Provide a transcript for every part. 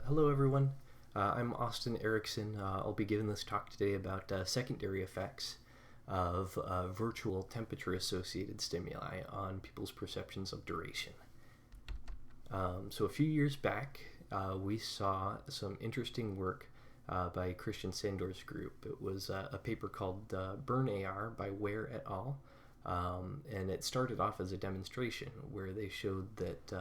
Hello, everyone. I'm Austin Erickson. I'll be giving this talk today about secondary effects of virtual temperature-associated stimuli on people's perceptions of duration. So a few years back, we saw some interesting work by Christian Sandor's group. It was a paper called Burn AR by Ware et al. And it started off as a demonstration where they showed that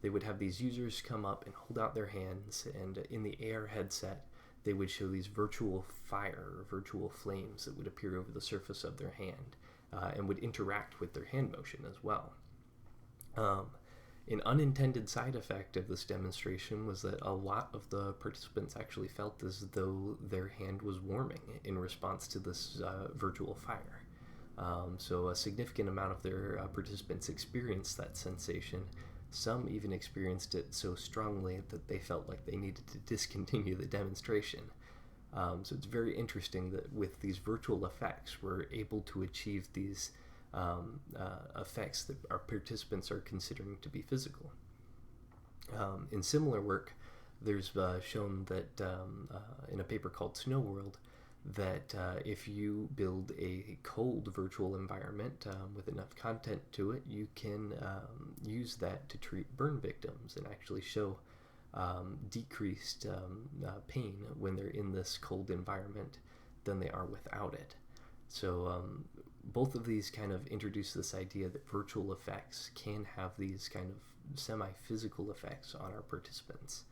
they would have these users come up and hold out their hands, and in the AR headset they would show these virtual fire or virtual flames that would appear over the surface of their hand and would interact with their hand motion as well. An unintended side effect of this demonstration was that a lot of the participants actually felt as though their hand was warming in response to this virtual fire. So a significant amount of their participants experienced that sensation. Some even experienced it so strongly that they felt like they needed to discontinue the demonstration. So it's very interesting that with these virtual effects, we're able to achieve these effects that our participants are considering to be physical. In similar work, there's shown that in a paper called Snow World, that if you build a cold virtual environment with enough content to it, you can use that to treat burn victims and actually show decreased pain when they're in this cold environment than they are without it. So both of these kind of introduce this idea that virtual effects can have these kind of semi-physical effects on our participants.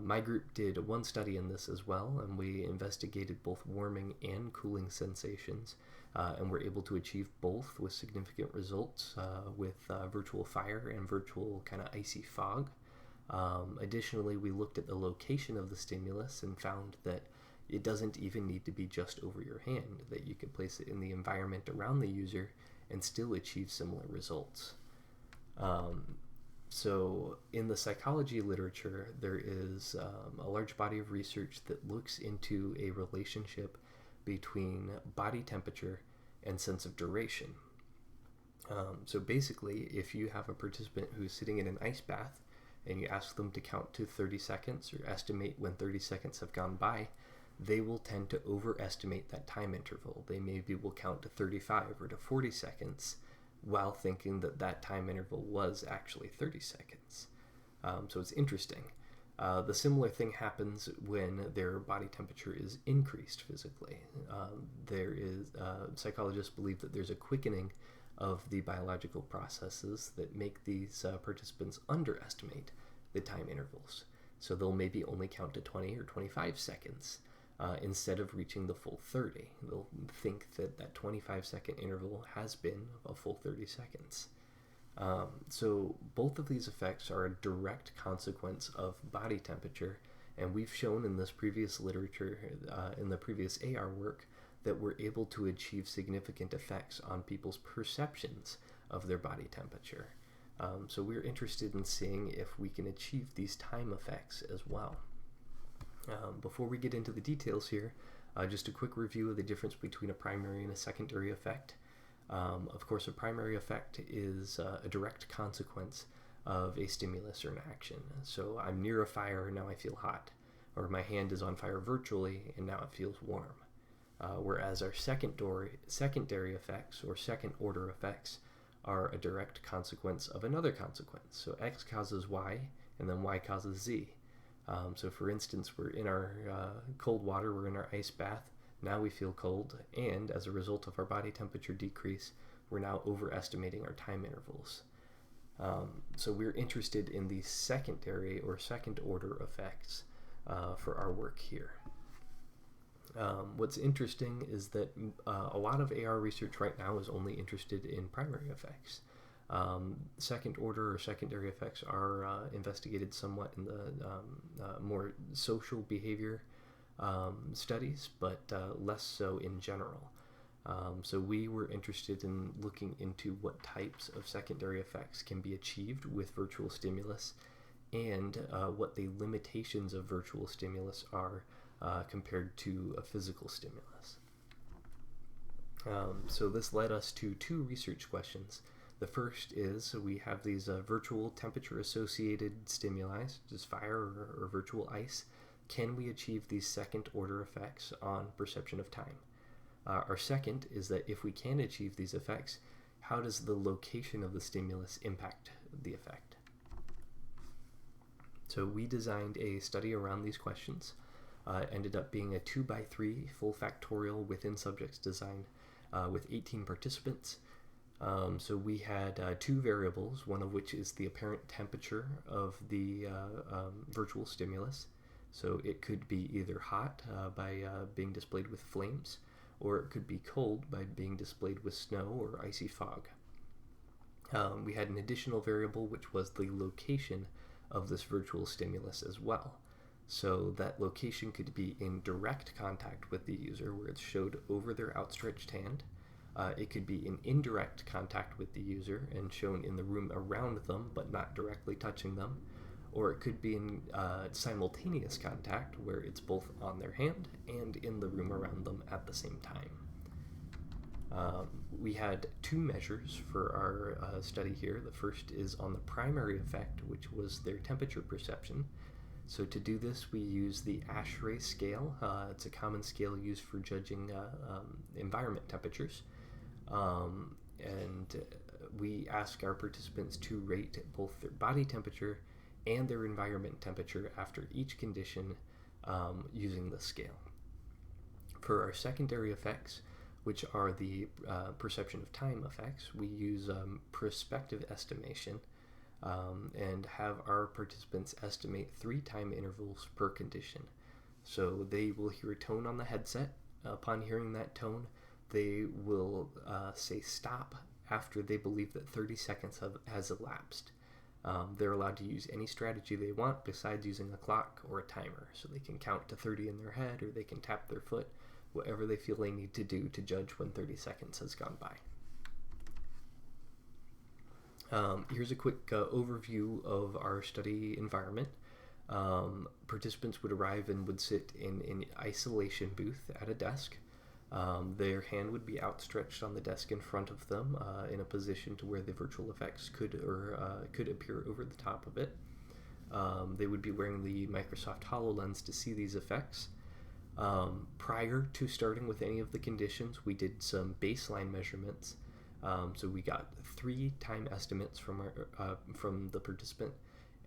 My group did one study in this as well, and we investigated both warming and cooling sensations, and were able to achieve both with significant results with virtual fire and virtual kind of icy fog. Additionally, we looked at the location of the stimulus and found that it doesn't even need to be just over your hand, that you can place it in the environment around the user and still achieve similar results. So in the psychology literature, there is a large body of research that looks into a relationship between body temperature and sense of duration. So basically, if you have a participant who's sitting in an ice bath and you ask them to count to 30 seconds or estimate when 30 seconds have gone by, they will tend to overestimate that time interval. They maybe will count to 35 or to 40 seconds, while thinking that that time interval was actually 30 seconds. So it's interesting. The similar thing happens when their body temperature is increased physically. Psychologists believe that there's a quickening of the biological processes that make these participants underestimate the time intervals. So they'll maybe only count to 20 or 25 seconds. Instead of reaching the full 30. They'll think that that 25-second interval has been a full 30 seconds. So both of these effects are a direct consequence of body temperature, and we've shown in this previous literature, in the previous AR work, that we're able to achieve significant effects on people's perceptions of their body temperature. So we're interested in seeing if we can achieve these time effects as well. Before we get into the details here, just a quick review of the difference between a primary and a secondary effect. Of course, a primary effect is a direct consequence of a stimulus or an action. So I'm near a fire and now I feel hot, or my hand is on fire virtually and now it feels warm. Whereas our secondary effects or second order effects are a direct consequence of another consequence. So X causes Y and then Y causes Z. So for instance, we're in our cold water, we're in our ice bath, now we feel cold, and as a result of our body temperature decrease, we're now overestimating our time intervals. So we're interested in the secondary or second order effects for our work here. What's interesting is that a lot of AR research right now is only interested in primary effects. Second order or secondary effects are investigated somewhat in the more social behavior studies, but less so in general. So we were interested in looking into what types of secondary effects can be achieved with virtual stimulus and what the limitations of virtual stimulus are compared to a physical stimulus. So this led us to two research questions The first is we have these virtual temperature-associated stimuli, such as fire or virtual ice. Can we achieve these second-order effects on perception of time? Our second is that if we can achieve these effects, how does the location of the stimulus impact the effect? So we designed a study around these questions. Ended up being a 2x3 full factorial within subjects design with 18 participants. So we had two variables, one of which is the apparent temperature of the virtual stimulus. So it could be either hot by being displayed with flames, or it could be cold by being displayed with snow or icy fog. We had an additional variable, which was the location of this virtual stimulus as well. So that location could be in direct contact with the user, where it's showed over their outstretched hand. It could be in indirect contact with the user and shown in the room around them, but not directly touching them. Or it could be in simultaneous contact, where it's both on their hand and in the room around them at the same time. We had two measures for our study here. The first is on the primary effect, which was their temperature perception. So to do this, we use the ASHRAE scale. It's a common scale used for judging environment temperatures. And we ask our participants to rate both their body temperature and their environment temperature after each condition using the scale. For our secondary effects, which are the perception of time effects, we use prospective estimation and have our participants estimate 3 time intervals per condition. So they will hear a tone on the headset. Upon hearing that tone, they will say stop after they believe that 30 seconds has elapsed. They're allowed to use any strategy they want besides using a clock or a timer. So they can count to 30 in their head, or they can tap their foot, whatever they feel they need to do to judge when 30 seconds has gone by. Here's a quick overview of our study environment. Participants would arrive and would sit in an isolation booth at a desk. Their hand would be outstretched on the desk in front of them in a position to where the virtual effects could appear over the top of it. They would be wearing the Microsoft HoloLens to see these effects. Prior to starting with any of the conditions, we did some baseline measurements. So we got 3 time estimates from the participant,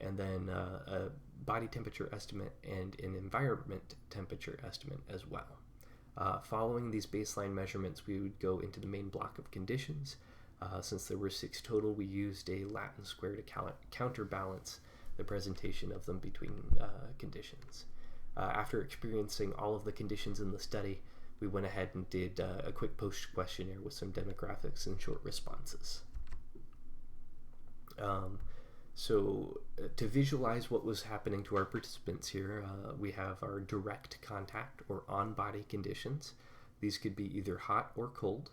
and then a body temperature estimate and an environment temperature estimate as well. Following these baseline measurements, we would go into the main block of conditions. Since there were 6 total, we used a Latin square to counterbalance the presentation of them between conditions. After experiencing all of the conditions in the study, we went ahead and did a quick post questionnaire with some demographics and short responses. So to visualize what was happening to our participants here, we have our direct contact or on-body conditions. These could be either hot or cold.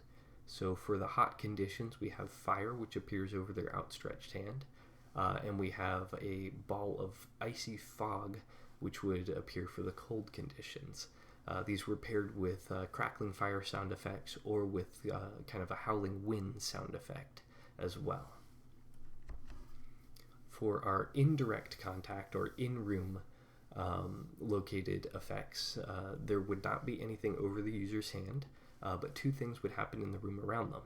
So for the hot conditions, we have fire, which appears over their outstretched hand, and we have a ball of icy fog, which would appear for the cold conditions. These were paired with crackling fire sound effects or with kind of a howling wind sound effect as well. For our indirect contact or in-room located effects, there would not be anything over the user's hand, but 2 things would happen in the room around them.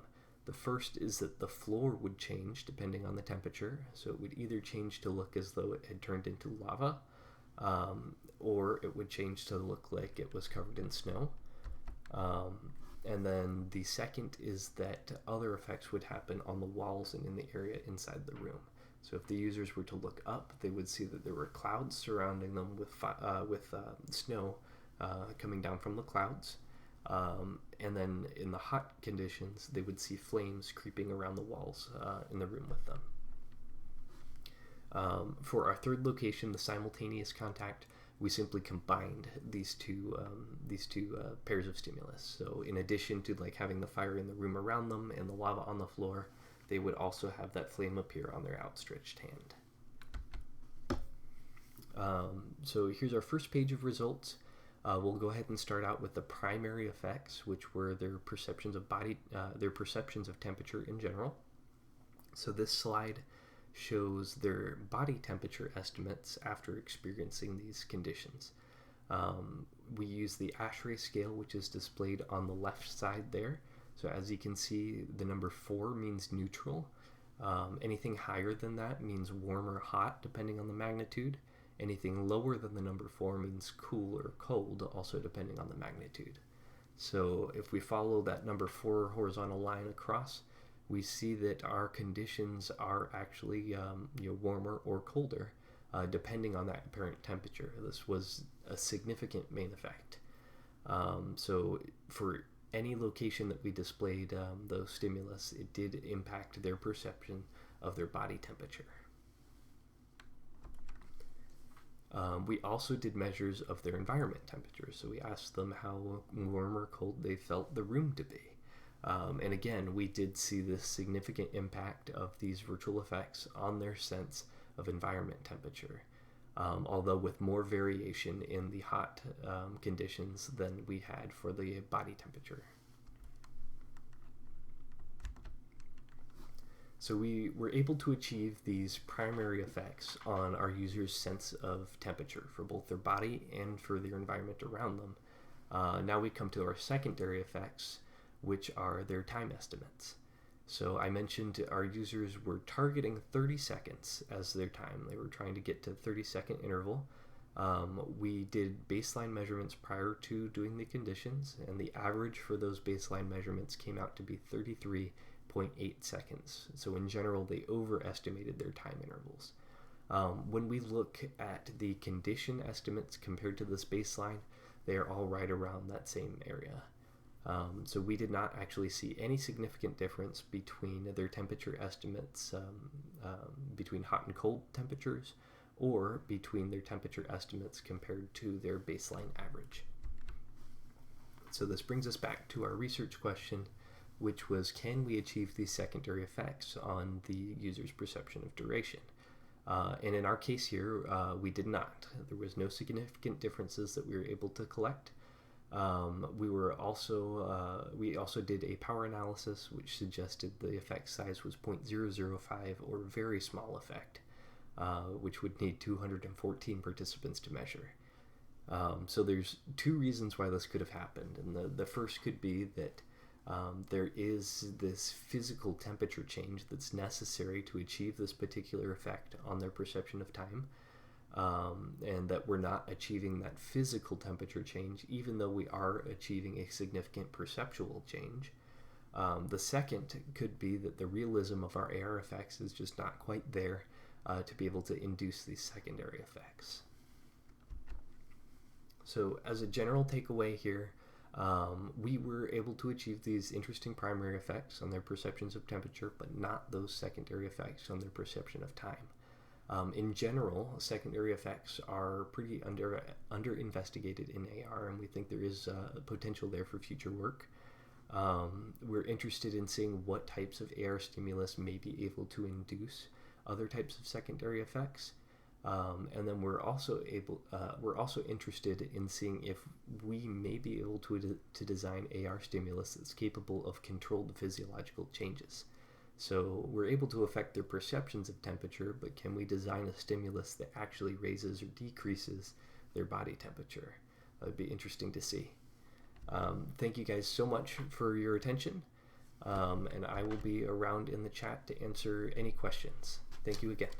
The first is that the floor would change depending on the temperature, so it would either change to look as though it had turned into lava, or it would change to look like it was covered in snow. And then the second is that other effects would happen on the walls and in the area inside the room. So if the users were to look up, they would see that there were clouds surrounding them with snow coming down from the clouds. And then in the hot conditions, they would see flames creeping around the walls in the room with them. For our third location, the simultaneous contact, we simply combined these two pairs of stimulus. So in addition to like having the fire in the room around them and the lava on the floor, they would also have that flame appear on their outstretched hand. So here's our first page of results. We'll go ahead and start out with the primary effects, which were their perceptions of temperature in general. So this slide shows their body temperature estimates after experiencing these conditions. We use the Ashray scale, which is displayed on the left side there. So as you can see, the number 4 means neutral. Anything higher than that means warm or hot, depending on the magnitude. Anything lower than the number 4 means cool or cold, also depending on the magnitude. So if we follow that number 4 horizontal line across, we see that our conditions are actually warmer or colder, depending on that apparent temperature. This was a significant main effect. So for any location that we displayed those stimulus, it did impact their perception of their body temperature. We also did measures of their environment temperature. So we asked them how warm or cold they felt the room to be. And again, we did see this significant impact of these virtual effects on their sense of environment temperature, although with more variation in the hot conditions than we had for the body temperature. So we were able to achieve these primary effects on our users' sense of temperature for both their body and for their environment around them. Now we come to our secondary effects, which are their time estimates. So I mentioned our users were targeting 30 seconds as their time. They were trying to get to 30-second interval. We did baseline measurements prior to doing the conditions, and the average for those baseline measurements came out to be 33.8 seconds. So in general, they overestimated their time intervals. When we look at the condition estimates compared to this baseline, they are all right around that same area. So we did not actually see any significant difference between their temperature estimates between hot and cold temperatures, or between their temperature estimates compared to their baseline average. So this brings us back to our research question, which was, can we achieve these secondary effects on the user's perception of duration? And in our case here, we did not. There was no significant differences that we were able to collect. We also did a power analysis, which suggested the effect size was 0.005, or very small effect, which would need 214 participants to measure. So there's 2 reasons why this could have happened, and the first could be that there is this physical temperature change that's necessary to achieve this particular effect on their perception of time. And that we're not achieving that physical temperature change, even though we are achieving a significant perceptual change. The second could be that the realism of our AR effects is just not quite there to be able to induce these secondary effects. So as a general takeaway here, we were able to achieve these interesting primary effects on their perceptions of temperature, but not those secondary effects on their perception of time. In general, secondary effects are pretty under-investigated in AR, and we think there is potential there for future work. We're interested in seeing what types of AR stimulus may be able to induce other types of secondary effects. And then we're also interested in seeing if we may be able to design AR stimulus that's capable of controlled physiological changes. So we're able to affect their perceptions of temperature, but can we design a stimulus that actually raises or decreases their body temperature? That would be interesting to see. Thank you guys so much for your attention, and I will be around in the chat to answer any questions. Thank you again.